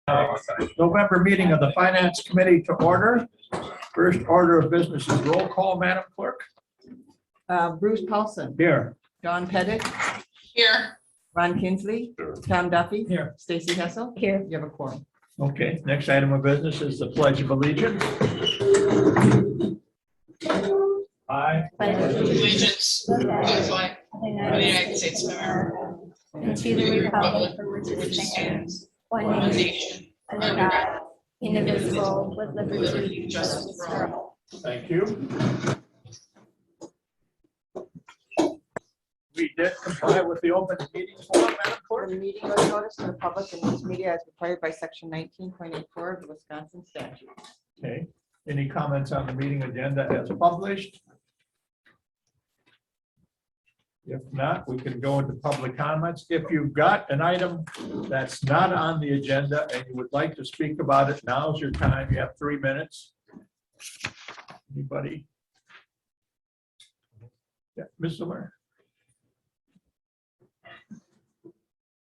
November meeting of the Finance Committee to order. First order of business is roll call, Madam Clerk. Bruce Paulson. Here. John Pettit. Here. Ron Kinsley. Here. Tom Duffy. Here. Stacy Hessel. Here. You have a quorum. Okay, next item of business is the Pledge of Allegiance. I Pledge allegiance to the flag of the United States of America and to the republic for which it stands, one nation, under God, indivisible, with liberty and justice for all. Thank you. We did comply with the open meetings law, Madam Clerk. The meeting was noticed to the public and news media as required by section 19.84 of the Wisconsin statute. Okay, any comments on the meeting agenda as published? If not, we can go into public comments. If you've got an item that's not on the agenda and you would like to speak about it, now's your time. You have 3 minutes. Anybody? Yeah, Ms. Zimmer.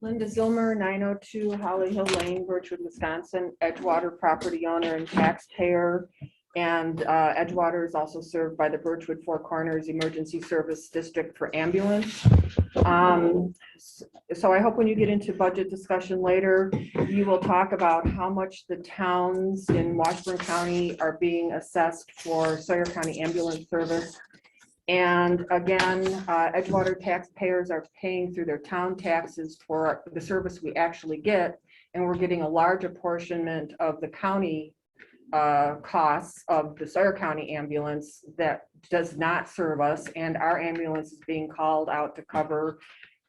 Linda Zilmer, 902 Holly Hill Lane, Birchwood, Wisconsin, Edgewater property owner and taxpayer. And Edgewater is also served by the Birchwood Four Corners Emergency Service District for ambulance. So I hope when you get into budget discussion later, you will talk about how much the towns in Washburn County are being assessed for Sawyer County ambulance service. And again, Edgewater taxpayers are paying through their town taxes for the service we actually get. And we're getting a large apportionment of the county costs of the Sawyer County ambulance that does not serve us, and our ambulance is being called out to cover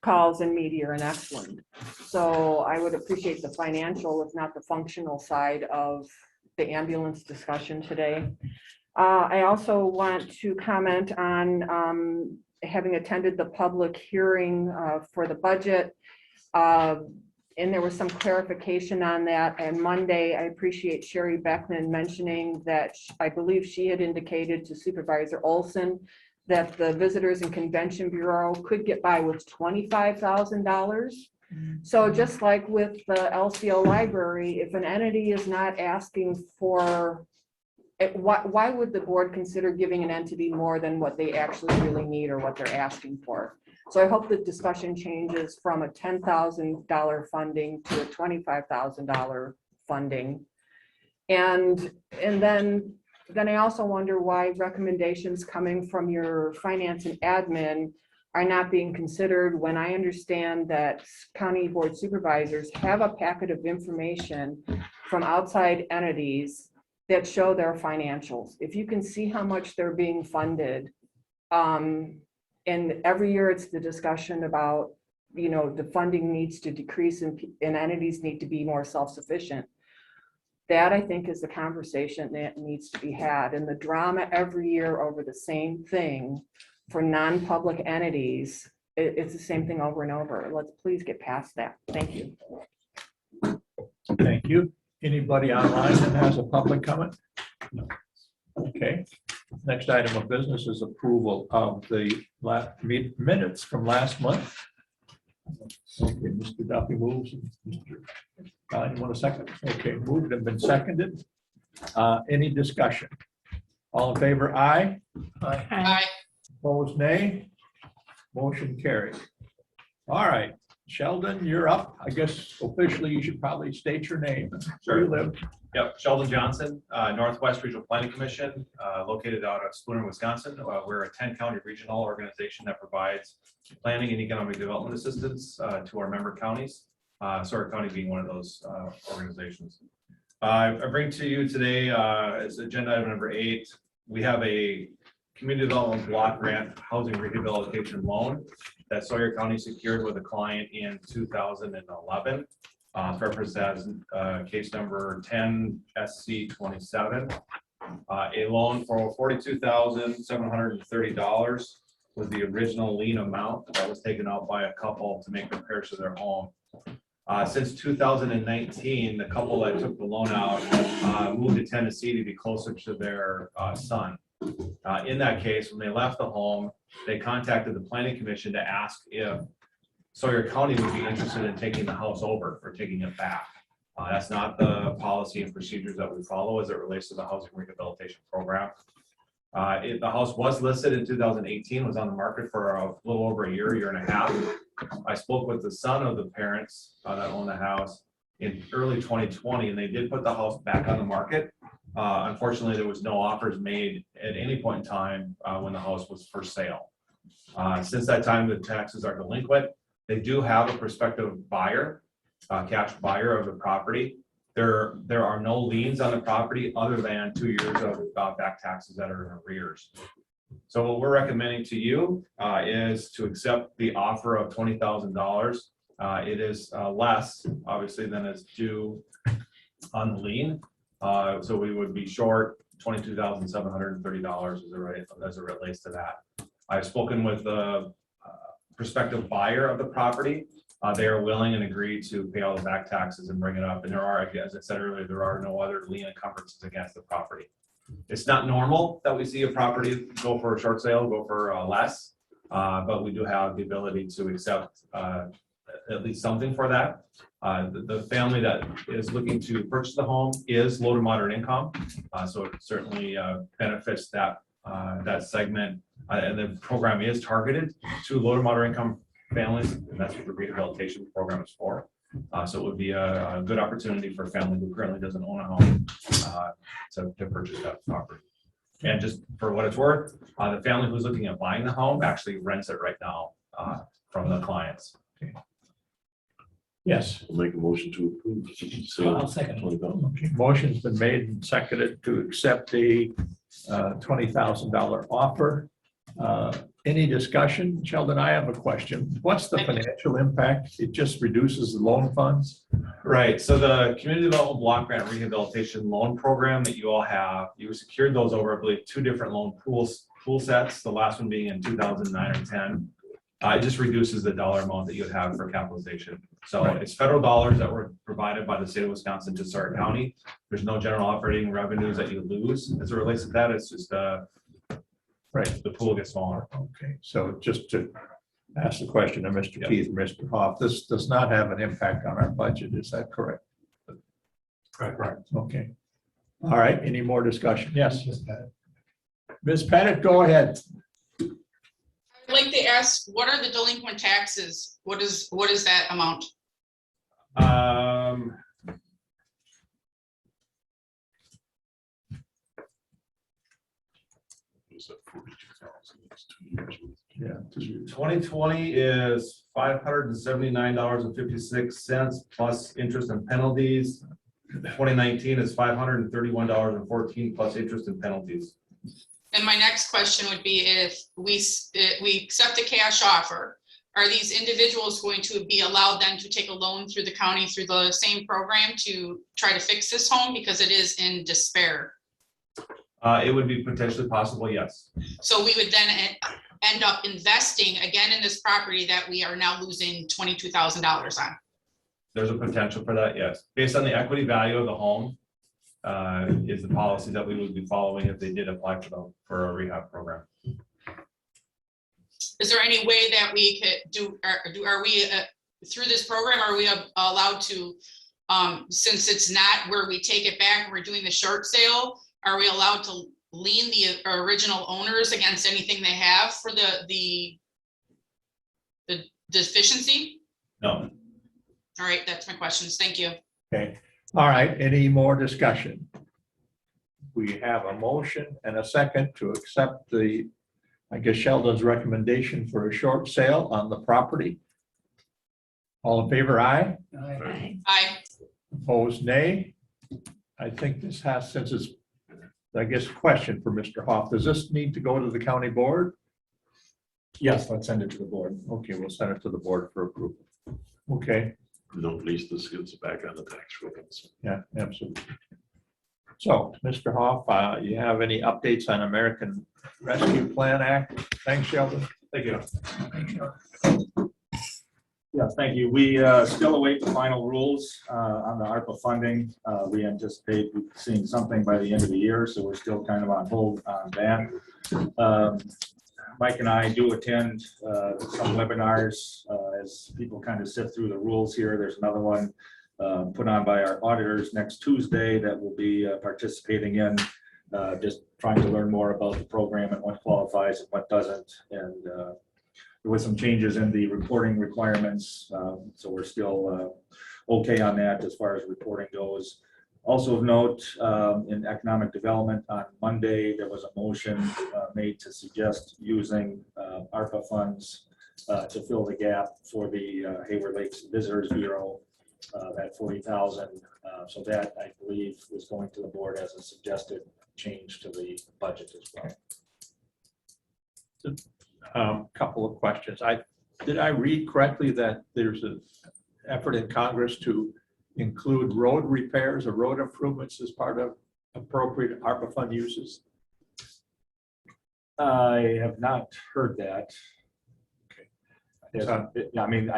calls in Meteor and Exland. So I would appreciate the financial, if not the functional side of the ambulance discussion today. I also want to comment on having attended the public hearing for the budget. And there was some clarification on that. And Monday, I appreciate Sherry Beckman mentioning that I believe she had indicated to Supervisor Olson that the Visitors and Convention Bureau could get by with $25,000. So just like with the LCO library, if an entity is not asking for, why would the board consider giving an entity more than what they actually really need or what they're asking for? So I hope the discussion changes from a $10,000 funding to a $25,000 funding. And then I also wonder why recommendations coming from your finance and admin are not being considered when I understand that county board supervisors have a packet of information from outside entities that show their financials. If you can see how much they're being funded, and every year it's the discussion about, you know, the funding needs to decrease and entities need to be more self-sufficient. That I think is the conversation that needs to be had. And the drama every year over the same thing for non-public entities, it's the same thing over and over. Let's please get past that. Thank you. Thank you. Anybody online that has a public comment? No. Okay. Next item of business is approval of the minutes from last month. Okay, Mr. Duffy moves. Mr. You want a second? Okay, moved and been seconded. Any discussion? All in favor, aye. Aye. Aye. Opposed, nay. Motion carried. All right, Sheldon, you're up. I guess officially you should probably state your name. Where you live. Yep, Sheldon Johnson, Northwest Regional Planning Commission, located out of Spooner, Wisconsin. We're a 10-county regional organization that provides planning and economic development assistance to our member counties, Sawyer County being one of those organizations. I bring to you today as agenda item number 8, we have a community development block grant housing rehabilitation loan that Sawyer County secured with a client in 2011. Referenced as case number 10 SC 27. A loan for $42,730 was the original lien amount that was taken out by a couple to make repairs to their home. Since 2019, the couple that took the loan out moved to Tennessee to be closer to their son. In that case, when they left the home, they contacted the Planning Commission to ask if Sawyer County would be interested in taking the house over or taking it back. That's not the policy and procedures that we follow as it relates to the housing rehabilitation program. The house was listed in 2018, was on the market for a little over a year and a half. I spoke with the son of the parents that own the house in early 2020, and they did put the house back on the market. Unfortunately, there was no offers made at any point in time when the house was for sale. Since that time, the taxes are delinquent. They do have a prospective buyer, cash buyer of the property. There are no liens on the property other than 2 years of back taxes that are in arrears. So what we're recommending to you is to accept the offer of $20,000. It is less, obviously, than is due on the lien. So we would be short $22,730 as it relates to that. I've spoken with the prospective buyer of the property. They are willing and agree to pay all the back taxes and bring it up. And there are, as I said earlier, there are no other lien encumbrances against the property. It's not normal that we see a property go for a short sale, go for less, but we do have the ability to accept at least something for that. The family that is looking to purchase the home is low to moderate income, so it certainly benefits that segment. And the program is targeted to low to moderate income families, and that's what the rehabilitation program is for. So it would be a good opportunity for a family who currently doesn't own a home to purchase that property. And just for what it's worth, the family who's looking at buying the home actually rents it right now from the clients. Yes. I'll make a motion to approve. I'll second. $20,000. Okay, motion's been made and seconded to accept the $20,000 offer. Any discussion? Sheldon, I have a question. What's the financial impact? It just reduces the loan funds? Right, so the Community Development Block Grant Rehabilitation Loan Program that you all have, you secured those over, I believe, 2 different loan pool sets, the last one being in 2009 or 10. It just reduces the dollar amount that you would have for capitalization. So it's federal dollars that were provided by the state of Wisconsin to Sawyer County. There's no general operating revenues that you lose as it relates to that. It's just the pool gets smaller. Okay, so just to ask the question of Mr. Keith and Mr. Hoff, this does not have an impact on our budget, is that correct? Correct. Okay. All right, any more discussion? Yes. Ms. Pettit, go ahead. I'd like to ask, what are the delinquent taxes? What is that amount? Yeah. 2020 is $579.56 plus interest and penalties. 2019 is $531.14 plus interest and penalties. And my next question would be, if we accept a cash offer, are these individuals going to be allowed then to take a loan through the county through the same program to try to fix this home because it is in despair? It would be potentially possible, yes. So we would then end up investing again in this property that we are now losing $22,000 on. There's a potential for that, yes. Based on the equity value of the home, is the policy that we would be following if they did apply for a rehab program. Is there any way that we could are we through this program, are we allowed to, since it's not where we take it back and we're doing the short sale, are we allowed to lien the original owners against anything they have for the deficiency? No. All right, that's my questions. Thank you. Okay. All right, any more discussion? We have a motion and a second to accept I guess Sheldon's recommendation for a short sale on the property. All in favor, aye? Aye. Aye. Opposed, nay? I think this has, since it's, I guess, a question for Mr. Hoff. Does this need to go to the county board? Yes, let's send it to the board. Okay, we'll send it to the board for approval. Okay, No, at least this gets back on the tax rolls. yeah, absolutely. So, Mr. Hoff, you have any updates on American Rescue Plan Act? Thanks, Sheldon. Thank you. Yes, thank you. We still await the final rules on the ARPA funding. We anticipate seeing something by the end of the year, so we're still kind of on hold on that. Mike and I do attend some webinars as people kind of sift through the rules here. There's another one put on by our auditors next Tuesday that we'll be participating in, just trying to learn more about the program and what qualifies and what doesn't. And there was some changes in the reporting requirements, so we're still okay on that as far as reporting goes. Also of note, in economic development on Monday, there was a motion made to suggest using ARPA funds to fill the gap for the Hayward Lakes Visitors Bureau, that 40,000. So that, I believe, is going to the board as a suggested change to the budget as well. Couple of questions. Did I read correctly that there's an effort in Congress to include road repairs or road improvements as part of appropriate ARPA fund uses? I have not heard that. I mean,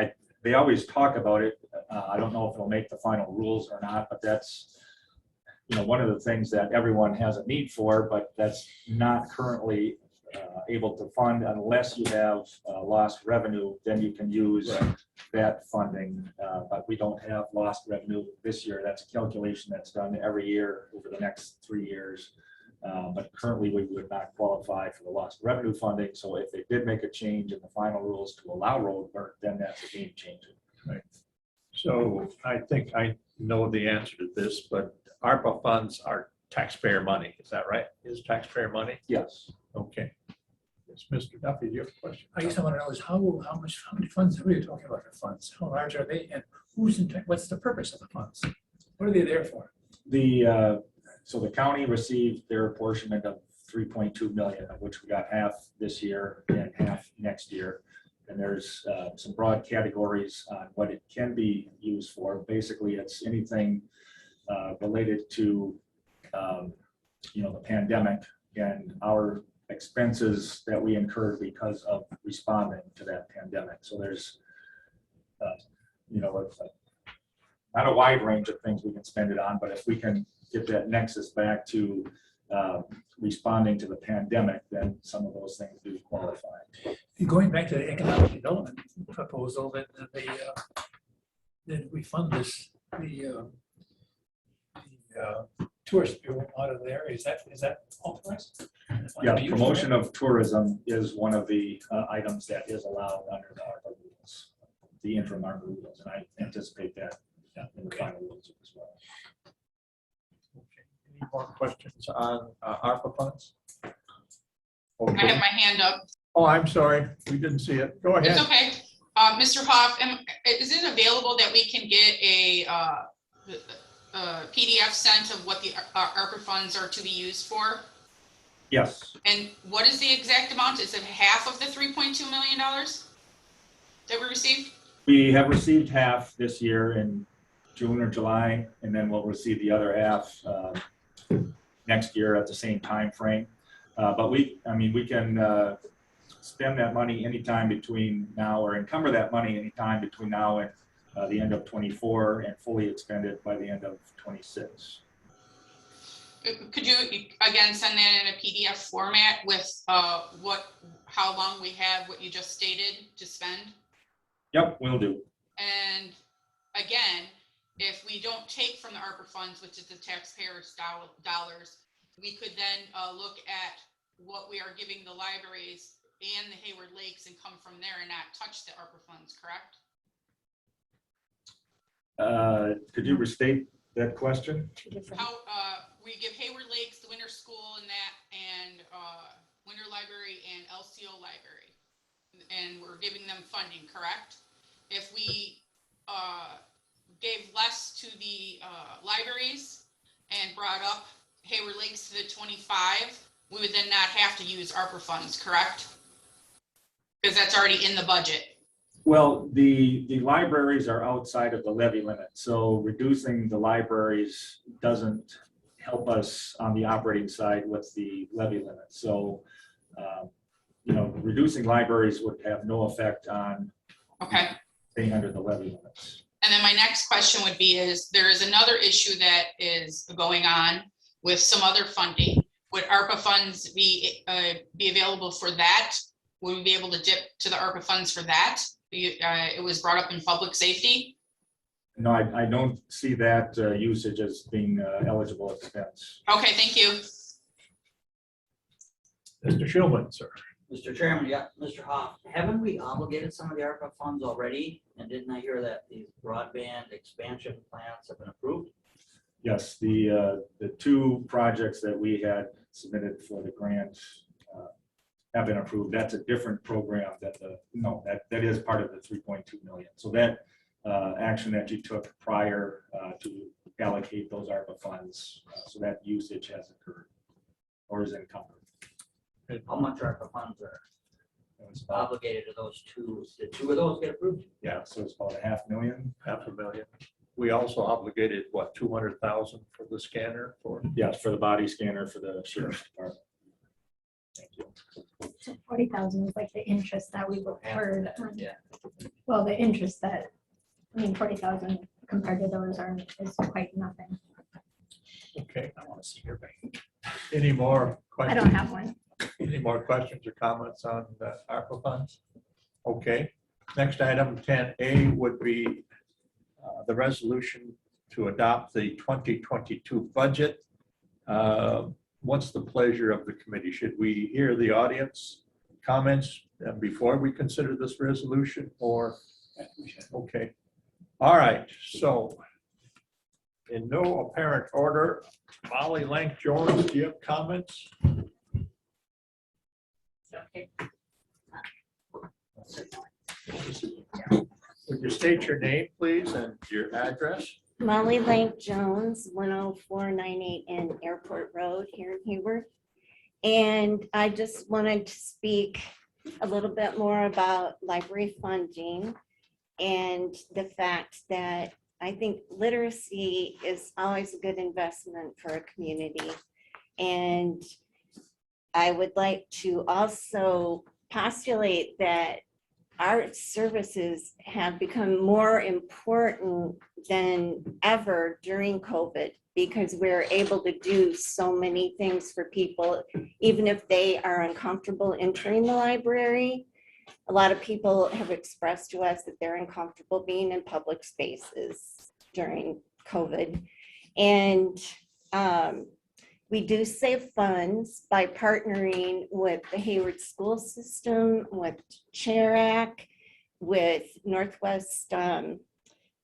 they always talk about it. I don't know if it'll make the final rules or not, but that's, one of the things that everyone has a need for, but that's not currently able to fund unless you have lost revenue, then you can use that funding. But we don't have lost revenue this year. That's a calculation that's done every year over the next 3 years. But currently we would not qualify for the lost revenue funding. So if they did make a change in the final rules to allow road work, then that's a game changer. Right. So I think I know the answer to this, but ARPA funds are taxpayer money. Is that right? Is taxpayer money? Yes. Okay. Yes, Mr. Duffy, do you have a question? I guess I want to know is how many funds are we talking about for funds? How large are they, and what's the purpose of the funds? What are they there for? So the county received their apportionment of 3.2 million, of which we got half this year and half next year. And there's some broad categories on what it can be used for. Basically, it's anything related to the pandemic and our expenses that we incurred because of responding to that pandemic. So there's not a wide range of things we can spend it on, but if we can get that nexus back to responding to the pandemic, then some of those things do qualify. Going back to the economic development proposal, that we fund the tourist bureau out of there. Is that authorized? Yeah, promotion of tourism is one of the items that is allowed under the ARPA rules, the interim ARPA rules, and I anticipate that in the final rules as well. Okay. Any more questions on ARPA funds? I Okay. have my hand up. Oh, I'm sorry. We didn't see it. Go ahead. It's okay. Mr. Hoff, is it available that we can get a PDF sent of what the ARPA funds are to be used for? Yes. And what is the exact amount? Is it half of the $3.2 million that we received? We have received half this year in June or July, and then we'll receive the other half next year at the same time frame. But we can spend that money anytime between now, or encumber that money anytime between now and the end of 24 and fully expend it by the end of 26. Could you again send that in a PDF format with how long we have, what you just stated to spend? Yep, will do. And again, if we don't take from the ARPA funds, which is the taxpayers' dollars, we could then look at what we are giving the libraries and the Hayward Lakes and come from there and not touch the ARPA funds, correct? Could you restate that question? How we give Hayward Lakes, the Winter School and that, and Winter Library and LCO Library, and we're giving them funding, correct? If we gave less to the libraries and brought up Hayward Lakes to the 25, we would then not have to use ARPA funds, correct? Because that's already in the budget. Well, the libraries are outside of the levy limit, so reducing the libraries doesn't help us on the operating side with the levy limit. So, reducing libraries would have no effect on staying under the levy limits. And then my next question would be there is another issue that is going on with some other funding. Would ARPA funds be available for that? Would we be able to dip to the ARPA funds for that? It was brought up in public safety. No, I don't see that usage as being eligible expense. Okay, thank you. Mr. Schulman, sir. Mr. Chairman, yeah, Mr. Hoff, haven't we obligated some of the ARPA funds already? And didn't I hear that these broadband expansion plans have been approved? Yes, the two projects that we had submitted for the grant have been approved. That's a different program that that is part of the 3.2 million. So that action that you took prior to allocate those ARPA funds, so that usage has occurred or is encumbered. How much ARPA funds are It was about- obligated to those two? Did two of those get approved? Yeah, so it's about $500,000. $500,000. We also obligated, what, 200,000 for the scanner for? Yes, for the body scanner for the sheriff's department. Thank you. So 40,000 is like the interest that we required. Yeah. Well, the interest that, 40,000 compared to those is quite nothing. Okay, I want to see your bank. any more I questions? don't have one. Any more questions or comments on the ARPA funds? Okay, next item 10A would be the resolution to adopt the 2022 budget. What's the pleasure of the committee? Should we hear the audience comments before we consider this resolution or? Okay, all right, so in no apparent order, Molly Lank Jones, do you have comments? Would you state your name, please, and your address? Molly Lake Jones, 10498 N Airport Road here in Hayward. And I just wanted to speak a little bit more about library funding and the fact that I think literacy is always a good investment for a community. And I would like to also postulate that art services have become more important than ever during COVID because we're able to do so many things for people, even if they are uncomfortable entering the library. A lot of people have expressed to us that they're uncomfortable being in public spaces during COVID. And we do save funds by partnering with the Hayward school system, with CHAIRAC, with Northwest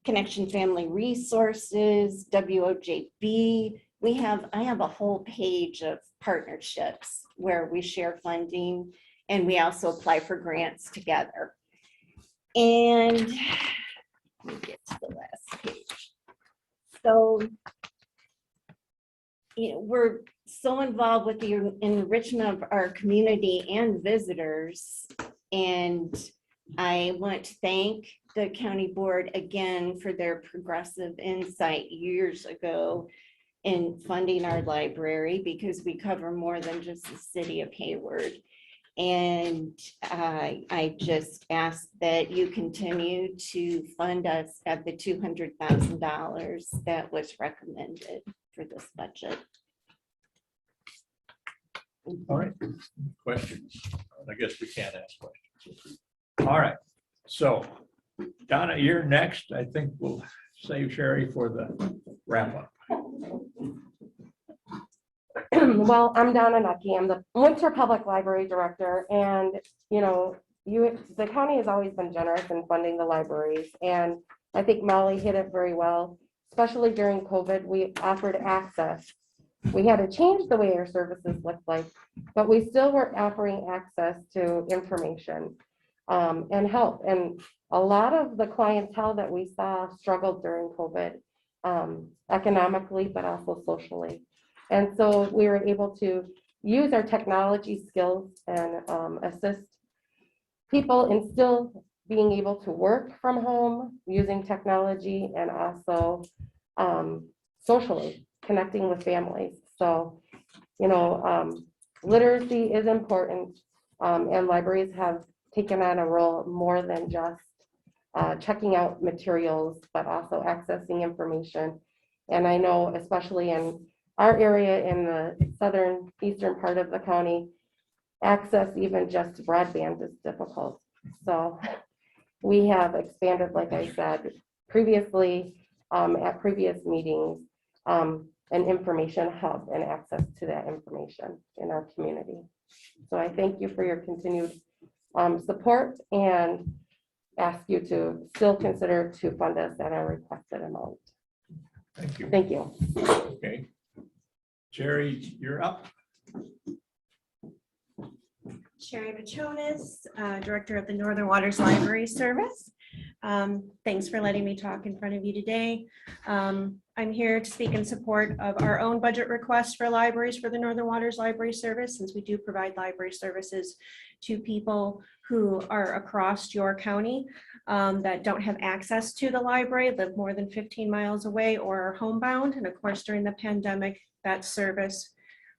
Connection Family Resources, WOJB. I have a whole page of partnerships where we share funding and we also apply for grants together. And let me get to the last page. So, we're so involved with the enrichment of our community and visitors. And I want to thank the county board again for their progressive insight years ago in funding our library because we cover more than just the city of Hayward. And I just ask that you continue to fund us at the $200,000 that was recommended for this budget. All right, questions? I guess we can't ask questions. All right, so Donna, you're next. I think we'll save Sherry for the wrap up. Well, I'm Donna Nucky. I'm the Winter Public Library Director, and the county has always been generous in funding the libraries, and I think Molly hit it very well. Especially during COVID, we offered access. We had to change the way our services looked like, but we still were offering access to information and help. And a lot of the clientele that we saw struggled during COVID economically, but also socially. And so we were able to use our technology skills and assist people in still being able to work from home using technology and also socially connecting with families. So, literacy is important and libraries have taken on a role more than just checking out materials, but also accessing information. And I know, especially in our area in the eastern part of the county, access even just broadband is difficult. So we have expanded, like I said, previously at previous meetings, an information hub and access to that information in our community. So I thank you for your continued support and ask you to still consider to fund us at our requested amount. Thank you. Thank you. Okay. Jerry, you're up. Sherry Machonis, Director of the Northern Waters Library Service. Thanks for letting me talk in front of you today. I'm here to speak in support of our own budget request for libraries for the Northern Waters Library Service, since we do provide library services to people who are across your county that don't have access to the library, live more than 15 miles away, or are homebound. And of course, during the pandemic, that service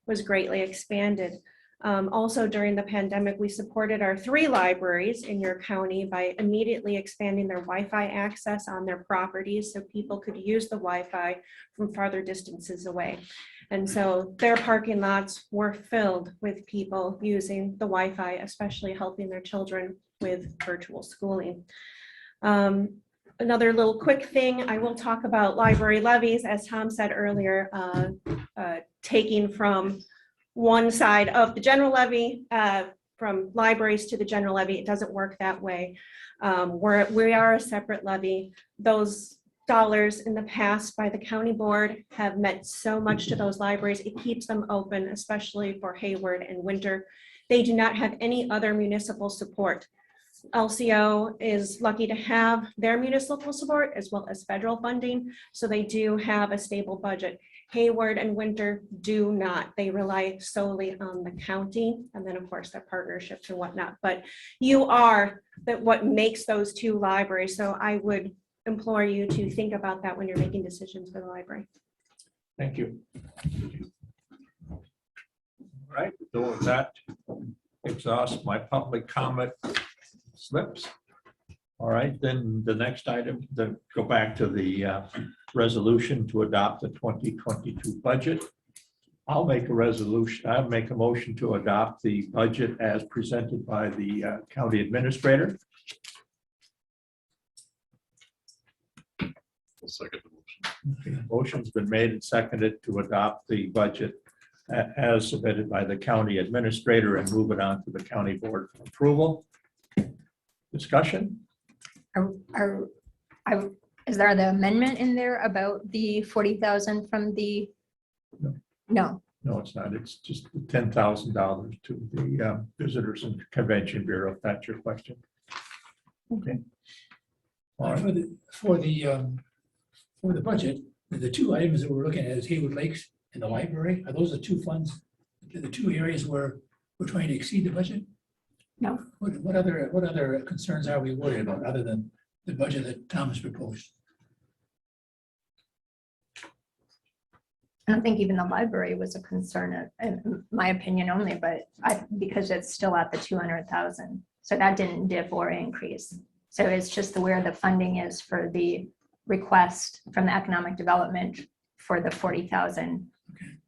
was greatly expanded. Also during the pandemic, we supported our 3 libraries in your county by immediately expanding their Wi-Fi access on their properties so people could use the Wi-Fi from farther distances away. And so their parking lots were filled with people using the Wi-Fi, especially helping their children with virtual schooling. Another little quick thing, I will talk about library levies, as Tom said earlier, taking from one side of the general levy, from libraries to the general levy. It doesn't work that way. We are a separate levy. Those dollars in the past by the county board have meant so much to those libraries. It keeps them open, especially for Hayward and Winter. They do not have any other municipal support. LCO is lucky to have their municipal support as well as federal funding, so they do have a stable budget. Hayward and Winter do not. They rely solely on the county, and then of course their partnerships and whatnot. But you are what makes those 2 libraries. So I would implore you to think about that when you're making decisions for the library. Thank you. All right, so with that, exhaust my public comment slips. All right, then the next item, then go back to the resolution to adopt the 2022 budget. I'll make a motion to adopt the budget as presented by the county administrator. I'll second the motion. Okay, motion's been made and seconded to adopt the budget as submitted by the county administrator and move it on to the county board for approval. Discussion? Is there the amendment in there about the 40,000 from the? No. No, it's not. It's just the $10,000 to the Visitors and Convention Bureau, if that's your question. Okay. All right. For the budget, the 2 items that we're looking at is Hayward Lakes and the library. Are those the 2 funds, the 2 areas where we're trying to exceed the budget? No. What other concerns are we worried about other than the budget that Thomas proposed? I don't think even the library was a concern, in my opinion only, but because it's still at the 200,000. So that didn't dip or increase. So it's just where the funding is for the request from the economic development for the 40,000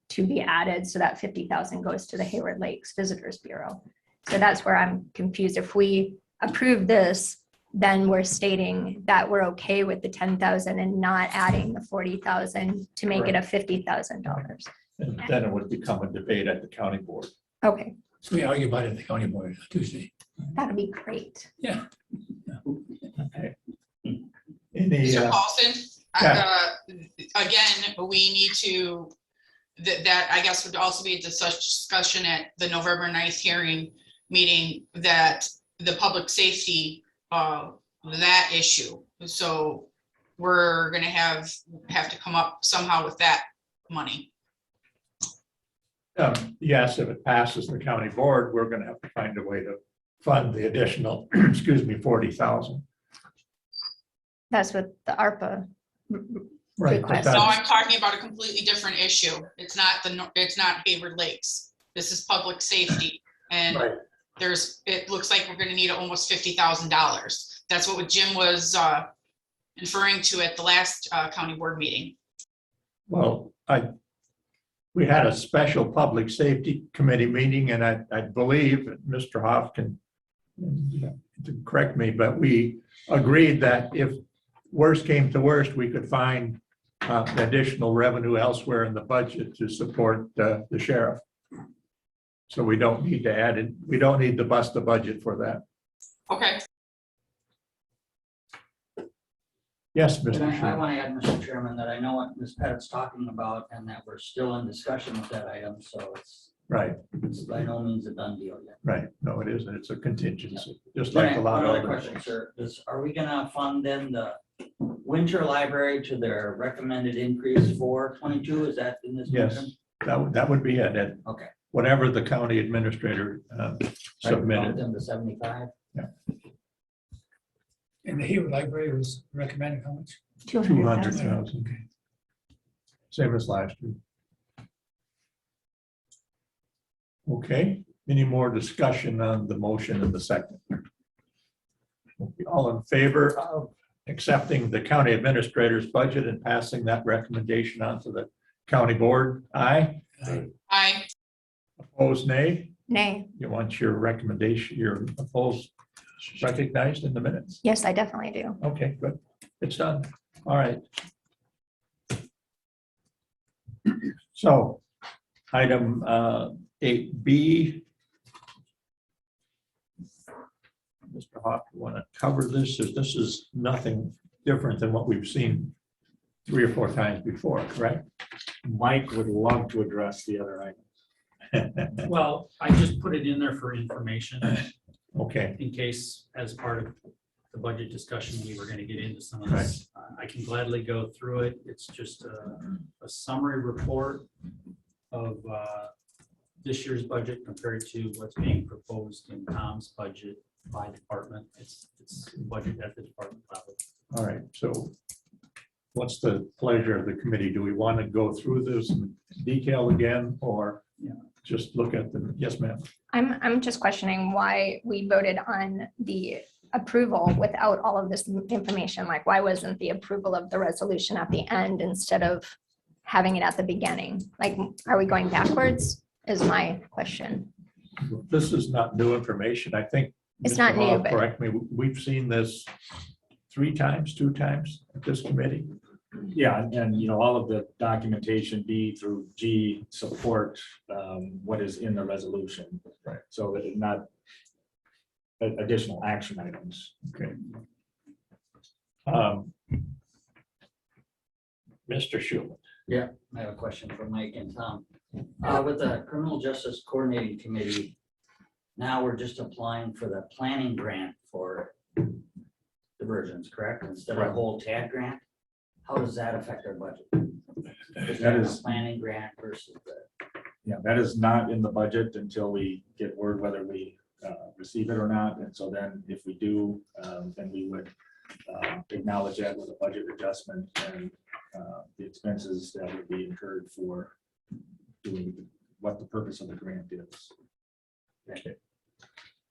to be added. So that 50,000 goes to the Hayward Lakes Visitors Bureau. So that's where I'm confused. If we approve this, then we're stating that we're okay with the 10,000 and not adding the 40,000 to make it a $50,000. And then it would become a debate at the county board. Okay, So we argue about it at the county board Tuesday. that'd be great. Yeah. Okay. Mr. Paulson, yeah. again, we need to, that I guess would also be such discussion at the November 9th hearing meeting, that the public safety, that issue. So we're gonna have to come up somehow with that money. Yes, if it passes the county board, we're going to have to find a way to fund the additional, excuse me, 40,000. That's what the ARPA. Right. Request. No, I'm talking about a completely different issue. It's not Hayward Lakes. This is public safety. And Right. it looks like we're gonna need almost $50,000. That's what Jim was inferring to at the last county board meeting. Well, we had a special public safety committee meeting, and I believe Mr. Hoff can correct me, but we agreed that if worst came to worst, we could find additional revenue elsewhere in the budget to support the sheriff. So we don't need to add it, we don't need to bust the budget for that. Okay, Yes, Mr. And I Sherman. want to add, Mr. Chairman, that I know what Ms. Pettit's talking about and that we're still in discussion with that item, so Right, it's by no means a done deal yet. right. No, it isn't. It's a contingency, just Then like I a have lot one of other other question, things. sir. Are we gonna fund then the winter library to their recommended increase for 22? Is that in this? Yes, motion? that would be it. And Okay. whatever the county administrator Right, we bumped submitted. them to 75. And the Hayward Library was recommended how much? 200,000. Same as last year. Okay, any more discussion on the motion in the second? All in favor of accepting the county administrator's budget and passing that recommendation on to the county board? Aye. aye, Opposed, nay? Nay. You want your recommendation, your opposed recognized in the minutes? Yes, I definitely do. Okay, good. It's done. All right. So item 8B. Mr. Hawk, you want to cover this? This is nothing different than what we've seen 3 or 4 times before, correct? Mike would love to address the other items. Well, I just put it in there for information Okay, in case as part of the budget discussion, we were gonna get into some of this. I can gladly go through it. It's just a summary report of this year's budget compared to what's being proposed in Tom's budget by department. It's budget at the department level. all right. So what's the pleasure of the committee? Do we want to go through this in detail again or just look at them? Yes, ma'am. I'm just questioning why we voted on the approval without all of this information. Like, why wasn't the approval of the resolution at the end instead of having it at the beginning? Like, are we going backwards is my question. This is not new information. I think. It's Mr. not new, Hall, but- correct me, we've seen this 2 times at this committee. Yeah, and you know, all of the documentation B through G support what is in the resolution. Right. So that it not additional action items. Okay. Mr. Schuman. Yeah, I have a question for Mike and Tom. With the Criminal Justice Coordinating Committee, now we're just applying for the planning grant for diversions, correct? Instead of a Correct. whole TAD grant? How does that affect our budget? That is, Planning grant versus the, yeah, that is not in the budget until we get word whether we receive it or not. And so then if we do, then we would acknowledge that with a budget adjustment and the expenses that would be incurred for doing what the purpose of the grant is.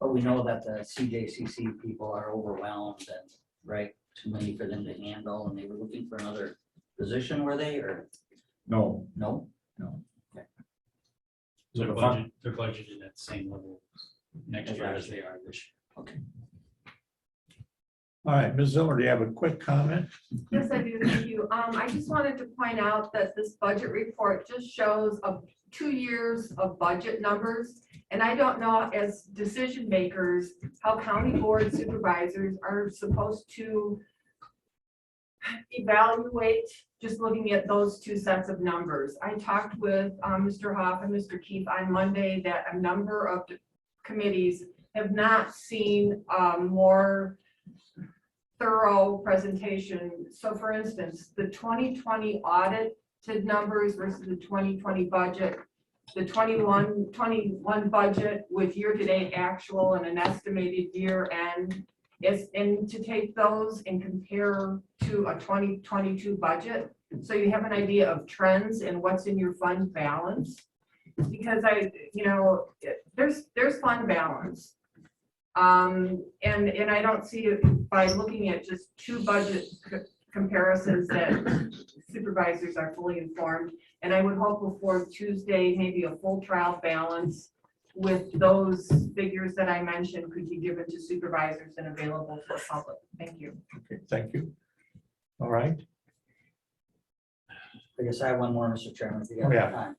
but we know that the CJCC people are overwhelmed and, right, too many for them to handle, and they were looking for another position, were they, or No, no? They're the fund- budgeted at the same level next year as they are this year. Okay. All right, Ms. Ziller, do you have a quick comment? Yes, I do. Thank you. I just wanted to point out that this budget report just shows 2 years of budget numbers. And I don't know, as decision makers, how county board supervisors are supposed to evaluate just looking at those 2 sets of numbers. I talked with Mr. Hoff and Mr. Keith on Monday that a number of committees have not seen more thorough presentation. So for instance, the 2020 audited numbers versus the 2020 budget, the 21 budget with year-to-date actual and an estimated year end is, and to take those and compare to a 2022 budget. So you have an idea of trends and what's in your fund balance. Because there's fund balance. And I don't see it by looking at just 2 budget comparisons that supervisors are fully informed. And I would hope before Tuesday, maybe a full trial balance with those figures that I mentioned could be given to supervisors and available for public. Thank you. Okay, thank you. All right. I guess I have one more, Mr. Chairman, if you Oh, got yeah. time.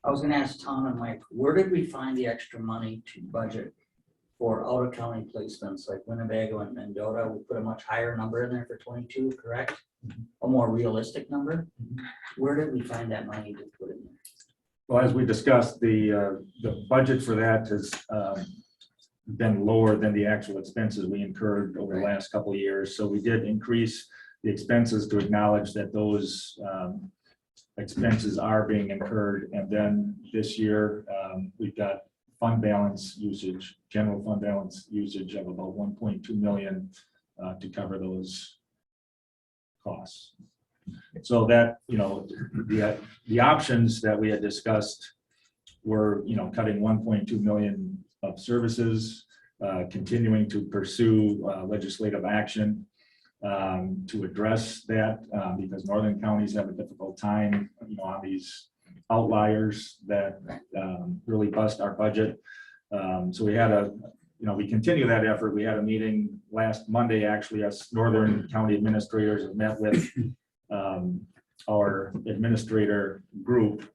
I was gonna ask Tom and Mike, where did we find the extra money to budget for out of county placements like Winnebago and Mendota? We put a much higher number in there for 22, correct? A more realistic number? Where did we find that money to put in there? Well, as we discussed, the budget for that has been lower than the actual expenses we incurred over the last couple of years. So we did increase the expenses to acknowledge that those expenses are being incurred. And then this year, we've got fund balance usage, general fund balance usage of about 1.2 million to cover those costs. So that, the options that we had discussed were, cutting 1.2 million of services, continuing to pursue legislative action to address that, because northern counties have a difficult time, on these outliers that really bust our budget. So we had we continue that effort. We had a meeting last Monday, actually, as northern county administrators have met with our administrator group,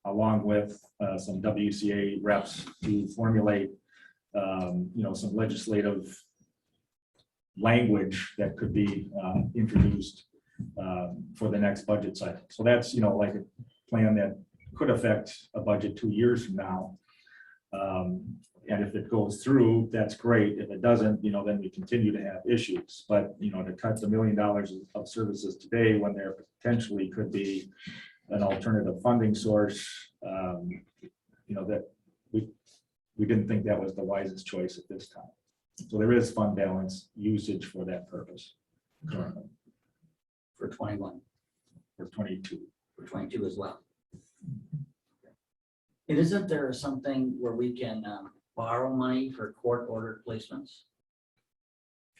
along with some WCA reps to formulate, some legislative language that could be introduced for the next budget cycle. So that's, like a plan that could affect a budget 2 years from now. And if it goes through, that's great. If it doesn't, then we continue to have issues. But, to cut the $1 million of services today when there potentially could be an alternative funding source, that we didn't think that was the wisest choice at this time. So there is fund balance usage for that purpose currently. For 21, For 22. for 22 as well. And isn't there something where we can borrow money for court ordered placements?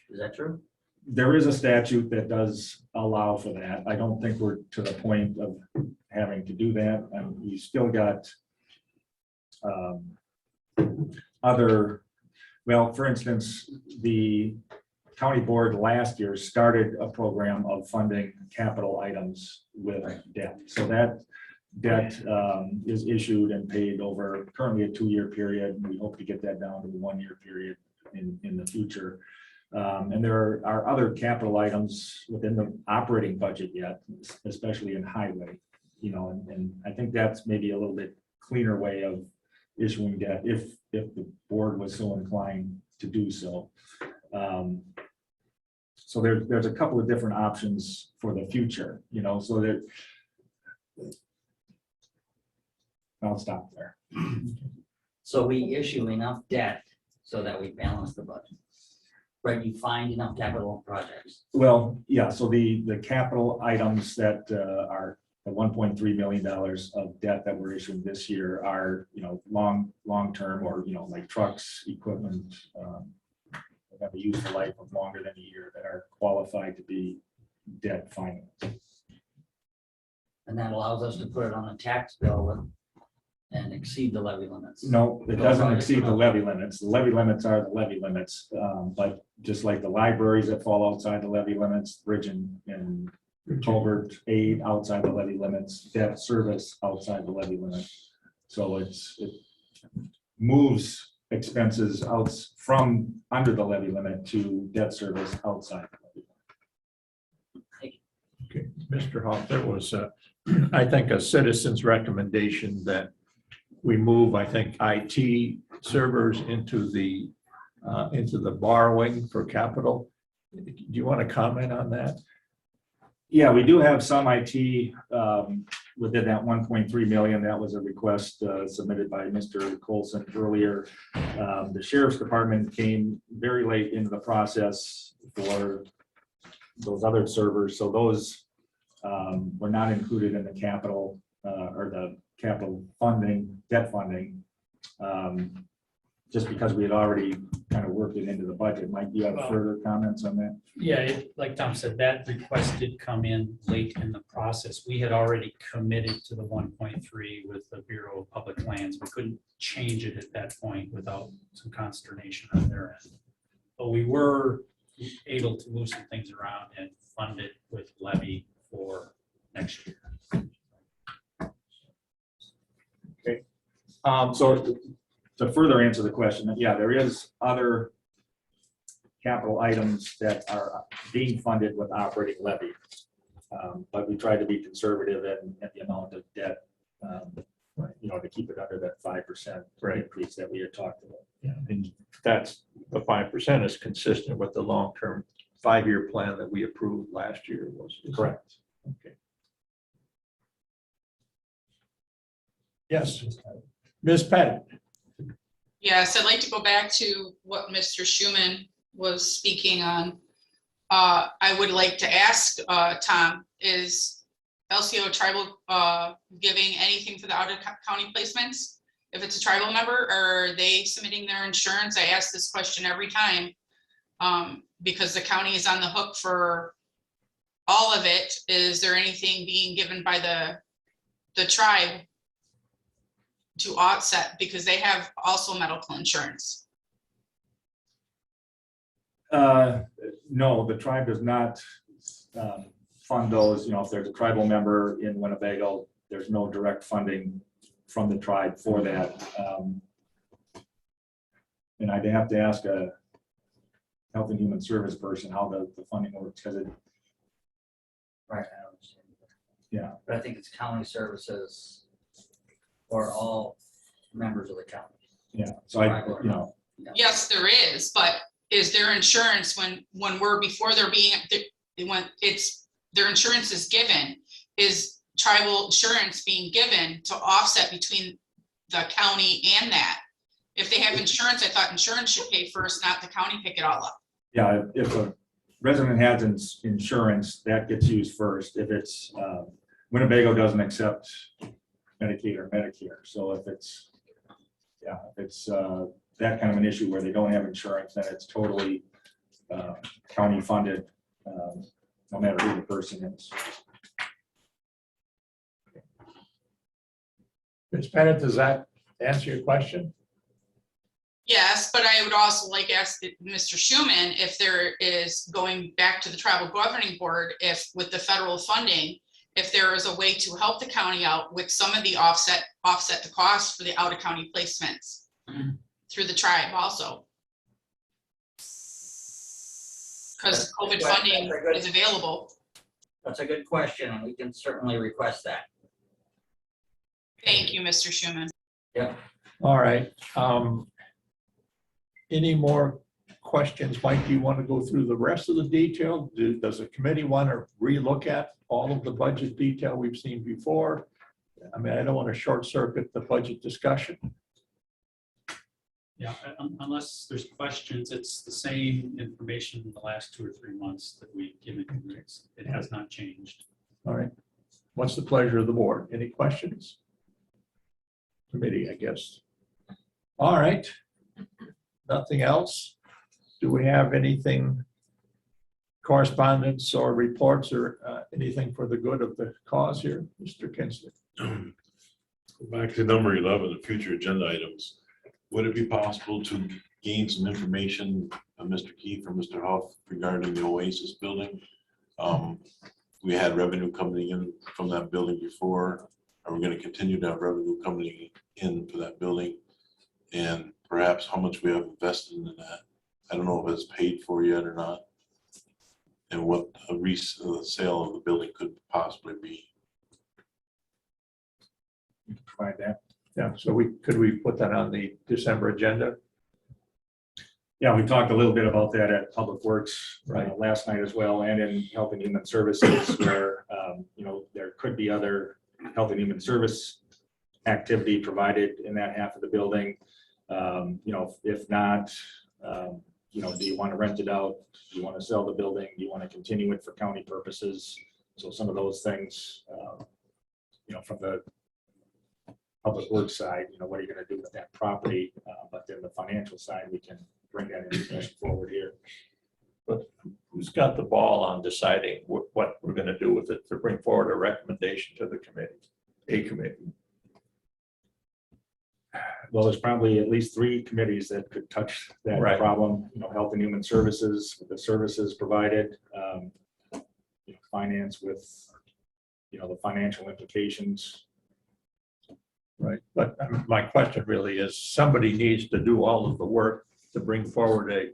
Is that true? There is a statute that does allow for that. I don't think we're to the point of having to do that. And we still got for instance, the county board last year started a program of funding capital items with debt. So that debt is issued and paid over currently a 2-year period. We hope to get that down to a 1-year period in the future. And there are other capital items within the operating budget yet, especially in highway, and I think that's maybe a little bit cleaner way of issuing debt if the board was so inclined to do so. So there's a couple of different options for the future, so that I'll stop there. So we issue enough debt so that we balance the budget. Right, you find enough capital projects. Well, yeah, so the capital items that are the $1.3 million of debt that we're issuing this year are, long-term or, like trucks, equipment, that have a useful life of longer than a year that are qualified to be debt financed. And that allows us to put it on a tax bill and exceed the levy limits. No, it doesn't exceed the levy limits. The levy limits are the levy limits, but just like the libraries that fall outside the levy limits, bridge and culvert aid outside the levy limits, debt service outside the levy limit. So it moves expenses out from under the levy limit to debt service outside the levy limit. Okay, Mr. Hoff, there was, I think, a citizen's recommendation that we move, I think, IT servers into the borrowing for capital. Do you want to comment on that? Yeah, we do have some IT within that 1.3 million. That was a request submitted by Mr. Colson earlier. The sheriff's department came very late into the process for those other servers. So those were not included in the capital or the capital funding, debt funding, just because we had already kind of worked it into the budget. Mike, do you have further comments on that? Yeah, like Tom said, that request did come in late in the process. We had already committed to the 1.3 with the Bureau of Public Lands. We couldn't change it at that point without some consternation on their end. But we were able to move some things around and fund it with levy for next year. So to further answer the question, yeah, there is other capital items that are being funded with operating levy. But we try to be conservative in the amount of debt, to keep it under that 5% increase that we had talked about. Yeah, and that's, the 5% is consistent with the long-term 5-year plan that we approved last year was. Correct. Okay. Yes, Ms. Pettit. Yes, I'd like to go back to what Mr. Schuman was speaking on. I would like to ask Tom, is LCO tribal giving anything for the out of county placements? If it's a tribal member, are they submitting their insurance? I ask this question every time because the county is on the hook for all of it. Is there anything being given by the tribe to offset, because they have also medical insurance? No, the tribe does not fund those. If there's a tribal member in Winnebago, there's no direct funding from the tribe for that. And I'd have to ask a Health and Human Service person how the funding works, because it. Right, I understand. Yeah. But I think it's county services for all members of the county. Yeah, so Yes, there is, but is their insurance when we're before they're being, when it's their insurance is given, is tribal insurance being given to offset between the county and that? If they have insurance, I thought insurance should pay first, not the county pick it all up. Yeah, if a resident has insurance, that gets used first. If it's Winnebago doesn't accept Medicaid or Medicare, so if it's that kind of an issue where they don't have insurance, then it's totally county funded, no matter who the person is. Ms. Pettit, does that answer your question? Yes, but I would also like to ask Mr. Schuman if there is, going back to the tribal governing board, if with the federal funding, if there is a way to help the county out with some of the offset the costs for the out of county placements through the tribe also. Because COVID funding is available. That's a good question, and we can certainly request that. Thank you, Mr. Schuman. Yep. All right. Any more questions? Mike, do you want to go through the rest of the detail? Does the committee want to relook at all of the budget detail we've seen before? I mean, I don't want to short circuit the budget discussion. Yeah, unless there's questions, it's the same information in the last 2 or 3 months that we've given you. It has not changed. All right. What's the pleasure of the board? Any questions? Committee, I guess. All right. Nothing else? Do we have anything, correspondence or reports or anything for the good of the cause here? Mr. Kinsley. Back to number 11, the future agenda items. Would it be possible to gain some information, Mr. Keith or Mr. Huff, regarding the Oasis building? We had revenue coming in from that building before. Are we going to continue to have revenue coming in for that building? And perhaps how much we have invested in that? I don't know if it's paid for yet or not. And what a sale of the building could possibly be. You can provide that. Yeah, so could we put that on the December agenda? Yeah, we talked a little bit about that at Public Works Right. Last night as well, and in Health and Human Services, where there could be other Health and Human Service activity provided in that half of the building. If not, do you want to rent it out? Do you want to sell the building? Do you want to continue it for county purposes? So some of those things, from the Public Works side, what are you going to do with that property? But then the financial side, we can bring that information forward here. But who's got the ball on deciding what we're going to do with it to bring forward a recommendation to the committee, a committee? Well, there's probably at least 3 committees that could touch that Right. problem, Health and Human Services, with the services provided, finance with, the financial implications. Right, but my question really is, somebody needs to do all of the work to bring forward a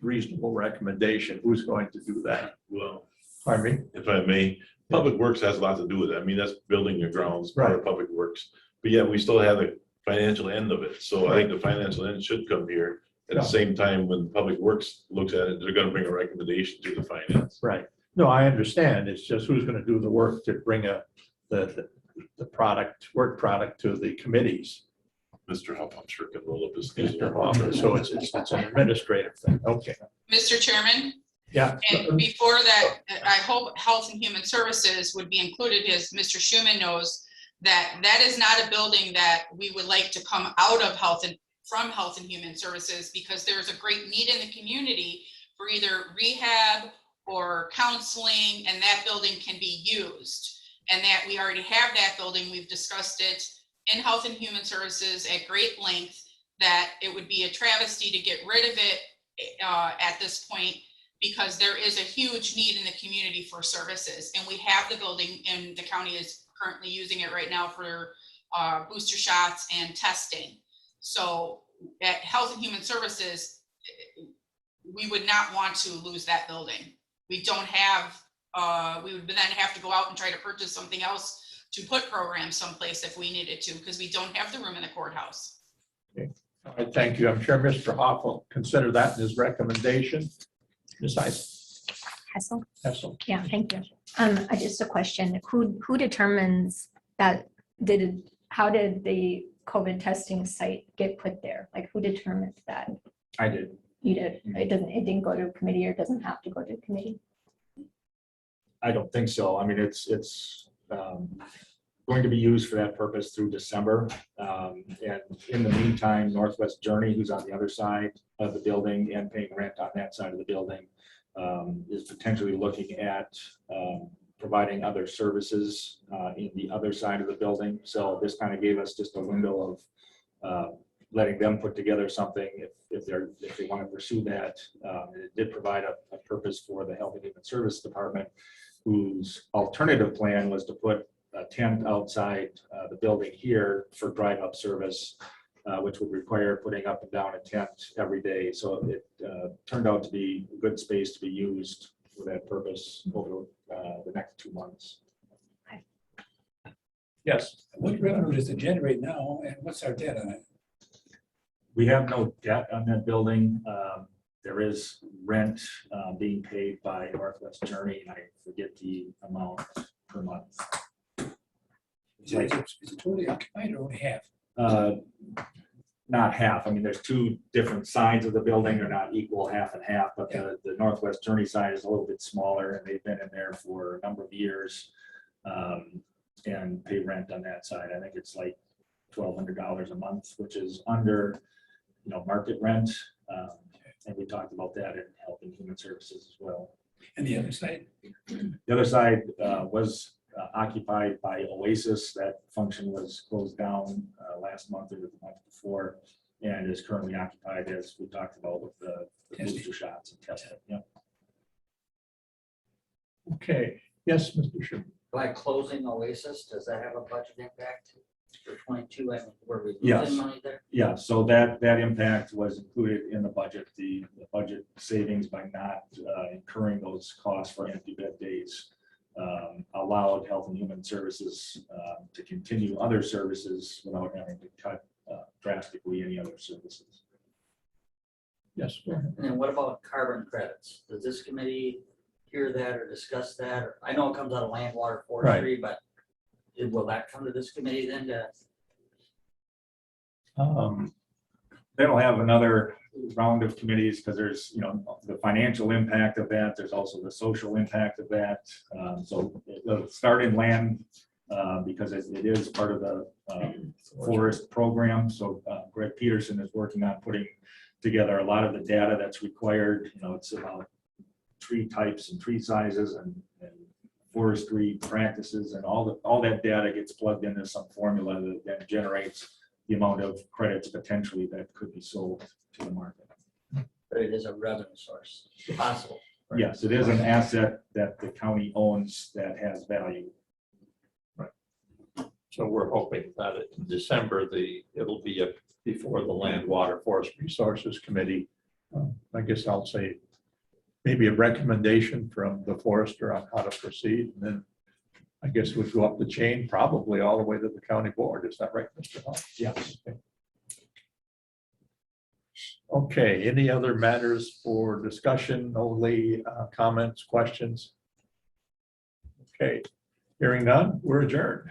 reasonable recommendation. Who's going to do that? Well, Pardon me? if I may, Public Works has a lot to do with it. I mean, that's building your grounds, part of Public Works. But yeah, we still have the financial end of it. So I think the financial end should come here. At the same time, when Public Works looks at it, they're gonna bring a recommendation to the finance. Right. No, I understand. It's just who's going to do the work to bring the product, work product to the committees. Mr. Huff, I'm sure can roll up his. Mr. Hoffman, so it's an administrative thing. Okay, Mr. Chairman, yeah. and before that, I hope Health and Human Services would be included, as Mr. Schuman knows, that is not a building that we would like to come out of from Health and Human Services, because there's a great need in the community for either rehab or counseling, and that building can be used. And that we already have that building. We've discussed it in Health and Human Services at great length, that it would be a travesty to get rid of it at this point, because there is a huge need in the community for services. And we have the building, and the county is currently using it right now for booster shots and testing. So at Health and Human Services, we would not want to lose that building. We don't have, we would then have to go out and try to purchase something else to put programs someplace if we needed to, because we don't have the room in the courthouse. Okay. All right, thank you. I'm sure Mr. Hoff will consider that in his recommendation. Ms. Hessel? Hessel. Yeah, thank you. Just a question. Who determines that? How did the COVID testing site get put there? Like, who determined that? I did. You did. It didn't go to a committee, or doesn't have to go to a committee? I don't think so. I mean, it's going to be used for that purpose through December. And in the meantime, Northwest Journey, who's on the other side of the building and paying rent on that side of the building, is potentially looking at providing other services in the other side of the building. So this kind of gave us just a window of letting them put together something if they want to pursue that. It did provide a purpose for the Health and Human Service Department, whose alternative plan was to put a tent outside the building here for drive-up service, which would require putting up and down a tent every day. So it turned out to be a good space to be used for that purpose over the next 2 months. Yes. What revenue does it generate now, and what's our debt on it? We have no debt on that building. There is rent being paid by Northwest Journey, and I forget the amount per month. Is it totally occupied or only half? Not half. I mean, there's 2 different sides of the building. They're not equal, half and half, but the Northwest Journey side is a little bit smaller, and they've been in there for a number of years and pay rent on that side. I think it's like $1,200 a month, which is under, market rent. And we talked about that in Health and Human Services as well. And the other side? The other side was occupied by Oasis. That function was closed down last month or the month before, and is currently occupied, as we talked about, with the booster shots and testing. Yep. Okay. Yes, Mr. Schuman. By closing Oasis, does that have a budget impact for 22? I mean, were we Yes. losing money there? Yeah, so that impact was included in the budget, the budget savings by not incurring those costs for empty bed days allowed Health and Human Services to continue other services without having to cut drastically any other services. Yes. Go ahead. And then what about carbon credits? Does this committee hear that or discuss that? Or I know it comes out of land, water, forestry, but will that come to this committee then? They'll have another round of committees because there's, the financial impact of that. There's also the social impact of that. So it'll start in land because it is part of the forest program. So Greg Peterson is working on putting together a lot of the data that's required. It's about tree types and tree sizes and forestry practices, and all that data gets plugged into some formula that then generates the amount of credits potentially that could be sold to the market. But it is a revenue source, possible. right? Yes, it is an asset that the county owns that has value. So we're hoping that in December, it'll be before the Land, Water, Forest Resources Committee. I guess I'll say maybe a recommendation from the forester on how to proceed. And then I guess we'd go up the chain, probably all the way to the county board. Is that right, Mr. Hall? Yes. Okay, any other matters for discussion, only comments, questions? Okay, hearing none, we're adjourned.